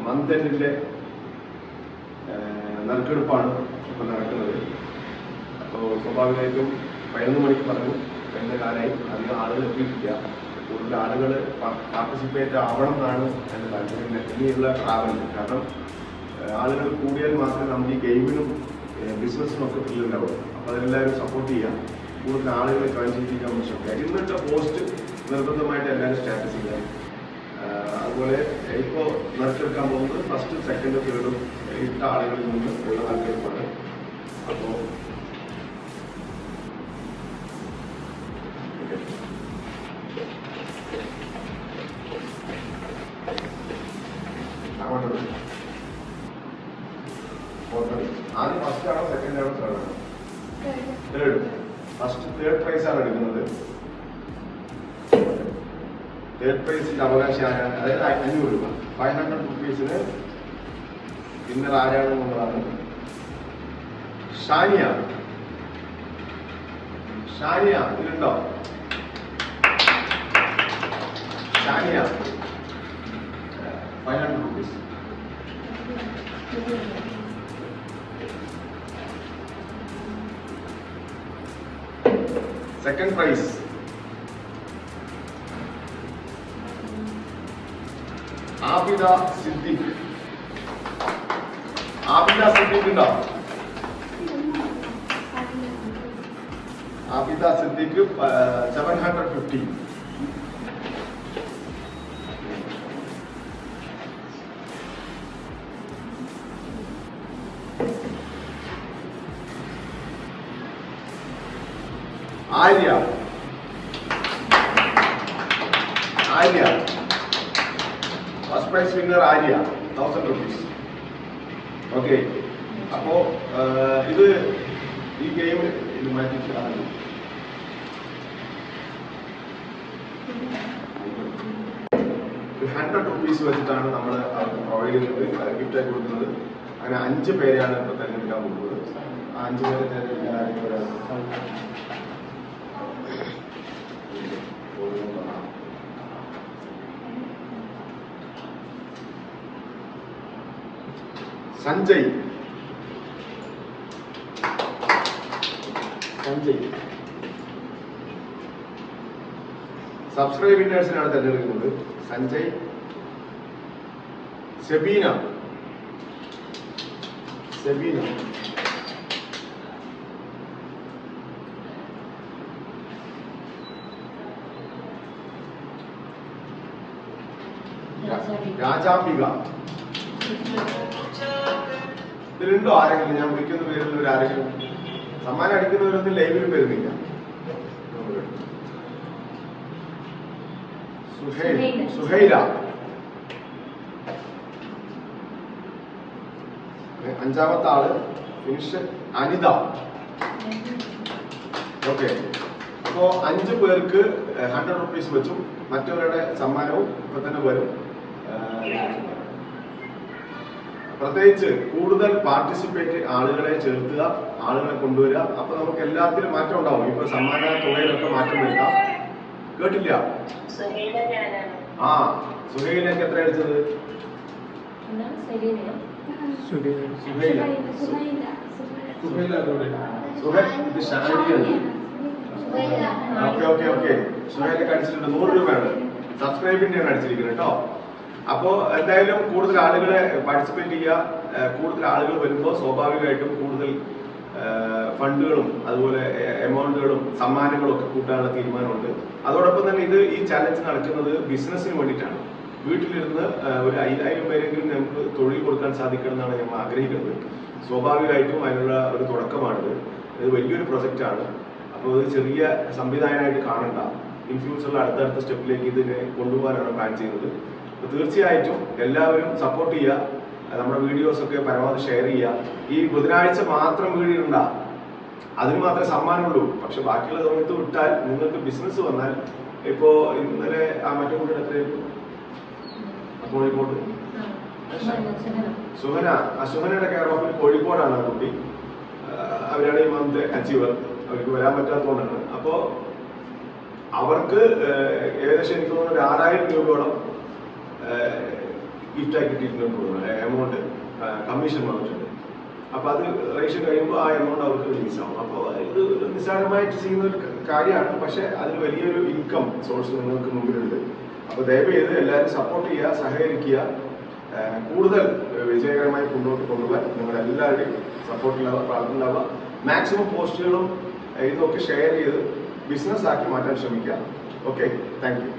Month എൻഡിന്റെ നറുക്കെടുപ്പാണ് ഇപ്പം നടക്കുന്നത്. അപ്പോൾ സ്വാഭാവികമായിട്ടും 11 മണിക്ക് പറഞ്ഞു, 11 കാലമായി, അധികം ആളുകൾ എത്തിയിട്ടില്ല. കൂടുതൽ ആളുകൾ പാർട്ടിസിപ്പേറ്റ് ആവണം എന്നാണ് എൻ്റെ താല്പര്യം ഇനിയുള്ള ട്രാവലിന്. കാരണം ആളുകൾ കൂടിയാൽ മാത്രമേ നമുക്ക് ഈ ഗെയിമിനും ബിസിനസ്സിനും ഒക്കെ ത്രില്ലുണ്ടാവുള്ളൂ. അപ്പോൾ അതെല്ലാവരും സപ്പോർട്ട് ചെയ്യുക, കൂടുതൽ ആളുകളെ ജോയിൻ ചെയ്യിപ്പിക്കാൻ നമ്മൾ ശ്രമിക്കുക. ഇന്നിട്ട പോസ്റ്റ് നിർബന്ധമായിട്ട് എല്ലാവരും സ്റ്റാറ്റസ് ചെയ്യുക. അതുപോലെ ഇപ്പോൾ നറുക്കെടുക്കാൻ പോകുന്നത് ഫസ്റ്റ്, സെക്കൻഡ്, തേർഡും ഇട്ട ആളുകളിൽ നിന്ന് ഉള്ള നറുക്കെടുപ്പാണ്. അപ്പോൾ ആദ്യം ഫസ്റ്റ് ആണോ സെക്കൻഡ് ആണോ തേർഡ് ആണോ? തേർഡ്. ഫസ്റ്റ് തേർഡ് പ്രൈസ് ആണ് എടുക്കുന്നത്. തേർഡ് പ്രൈസിന്റെ അവകാശി ആരാണ്? അതായത് 500 രൂപ, 500 റുപ്പീസിന് വിന്നർ ആരാണെന്നുള്ളതാണ്. ഷാനിയ. ഷാനിയ ഇതിലുണ്ടോ? Shaniya 500 rupees. Second prize Abida Siddique. Abida Siddique ഉണ്ടോ? Abida Siddique 750. Arya. Arya first prize winner Arya 1000 rupees. Okay. അപ്പോ ഇത് ഈ ഗെയിം ഇത് മാറ്റിച്ചാണ് 100 റുപ്പീസ് വെച്ചിട്ടാണ് നമ്മൾ അവർക്ക് പ്രൊവൈഡ് ചെയ്യുന്നത്, ഗിഫ്റ്റായി കൊടുക്കുന്നത്. അങ്ങനെ 5 പേരെയാണ് ഇപ്പോൾ തിരഞ്ഞെടുക്കാൻ പോകുന്നത്. ആ 5 പേരെ തിരഞ്ഞെടുക്കാൻ സഞ്ജയ്. സഞ്ജയ് സബ്സ്ക്രൈബ് വിന്നേഴ്സിനാണ് തിരഞ്ഞെടുക്കുന്നത്. സഞ്ജയ്. സെബീന. സെബീന രാജാംബിക. ഇതിലുണ്ടോ ആരെങ്കിലും? ഞാൻ വിളിക്കുന്ന പേരിൽ ആരെങ്കിലും സമ്മാനം അടിക്കുന്നവരൊന്നും ലൈവിൽ വരുന്നില്ല. സുഹൈല. 5ാമത്തെ ആള് ഫിനിഷ് അനിത. ഓക്കെ. അപ്പോ 5 പേർക്ക് 100 റുപ്പീസ് വെച്ചും മറ്റവരുടെ സമ്മാനവും ഇപ്പൊ തന്നെ വരും. പ്രത്യേകിച്ച് കൂടുതൽ പാർട്ടിസിപ്പേറ്റ് ആളുകളെ ചേർത്തുക, ആളുകളെ കൊണ്ടുവരിക. അപ്പൊ നമുക്ക് എല്ലാത്തിലും മാറ്റം ഉണ്ടാവും. ഇപ്പൊ സമ്മാന തുകയിലൊക്കെ മാറ്റം വരുത്താം. കേട്ടില്ല? ആ സുഹൈലേക്ക് എത്ര അടിച്ചത്? ഓക്കെ. സുഹൈലേക്ക് അടിച്ചിട്ടുണ്ട്. 100 രൂപയാണ്. സബ്സ്ക്രൈബിന്റെയാണ് അടിച്ചിരിക്കുന്നത് കേട്ടോ. അപ്പോൾ എന്തായാലും കൂടുതൽ ആളുകളെ പാർട്ടിസിപ്പേറ്റ് ചെയ്യുക. കൂടുതൽ ആളുകൾ വരുമ്പോൾ സ്വാഭാവികമായിട്ടും കൂടുതൽ ഫണ്ടുകളും അതുപോലെ എമൗണ്ടുകളും സമ്മാനങ്ങളും ഒക്കെ കൂട്ടാനുള്ള തീരുമാനമുണ്ട്. അതോടൊപ്പം തന്നെ ഈ ചാലഞ്ച് നടക്കുന്നത് ബിസിനസ്സിന് വേണ്ടിയിട്ടാണ്. വീട്ടിലിരുന്ന് ഒരു 5000 പേരെങ്കിലും നമുക്ക് തൊഴിൽ കൊടുക്കാൻ സാധിക്കണം എന്നാണ് നമ്മൾ ആഗ്രഹിക്കുന്നത്. സ്വാഭാവികമായിട്ടും അതിനുള്ള ഒരു തുടക്കമാണിത്. ഇത് വലിയൊരു പ്രൊജക്റ്റാണ്. അപ്പോൾ ഇത് ചെറിയ സംവിധാനമായിട്ട് കാണണ്ട. ഇൻ ഫ്യൂച്ചറിൽ അടുത്തടുത്ത സ്റ്റെപ്പിലേക്ക് ഇതിനെ കൊണ്ടുപോകാനാണ് പ്ലാൻ ചെയ്യുന്നത്. അപ്പോൾ തീർച്ചയായിട്ടും എല്ലാവരും സപ്പോർട്ട് ചെയ്യുക. നമ്മുടെ വീഡിയോസൊക്കെ പരമാവധി ഷെയർ ചെയ്യുക. ഈ ബുധനാഴ്ച മാത്രം വീഡിയോ ഉണ്ടാ, അതിന് മാത്രമേ സമ്മാനമുള്ളൂ. പക്ഷെ ബാക്കിയുള്ള സമയത്ത് വിട്ടാൽ നിങ്ങൾക്ക് ബിസിനസ് വന്നാൽ, ഇപ്പോൾ ഇന്നലെ ആ മറ്റേ കുട്ടിയുടെ എത്രയായിരുന്നു? കോഴിക്കോട് സുഹന. സുഹനയുടെ കെയർ ഓഫിൽ കോഴിക്കോടാണ് ആ കുട്ടി. അവരാണ് ഈ മന്ത് അച്ചീവർ. അവർക്ക് വരാൻ പറ്റാത്തതുകൊണ്ടാണ്. അപ്പോൾ അവർക്ക് ഏകദേശം എനിക്ക് തോന്നുന്നു 6000 രൂപയോളം ഗിഫ്റ്റായി കിട്ടിയിട്ടുണ്ട് എമൗണ്ട് കമ്മീഷൻ വന്നിട്ടുണ്ട്. അപ്പോൾ അത് രജിസ്റ്റർ കഴിയുമ്പോൾ ആ എമൗണ്ട് അവർക്ക് റിലീസ് ആവും. അപ്പോൾ ഇത് നിസ്സാരമായിട്ട് ചെയ്യുന്ന ഒരു കാര്യമാണ്, പക്ഷേ അതിന് വലിയൊരു ഇൻകം സോഴ്സ് നിങ്ങൾക്ക് മുമ്പിലുണ്ട്. അപ്പോൾ ദയവേത് എല്ലാവരും സപ്പോർട്ട് ചെയ്യുക, സഹകരിക്കുക, കൂടുതൽ വിജയകരമായി മുന്നോട്ട് കൊണ്ടുപോകാൻ നിങ്ങളെല്ലാവരുടെയും സപ്പോർട്ടുണ്ടാവുക, പ്രാർത്ഥനയുണ്ടാവുക. മാക്സിമം പോസ്റ്റുകളും ഇതൊക്കെ ഷെയർ ചെയ്ത് ബിസിനസ് ആക്കി മാറ്റാൻ ശ്രമിക്കുക. Okay, thank you.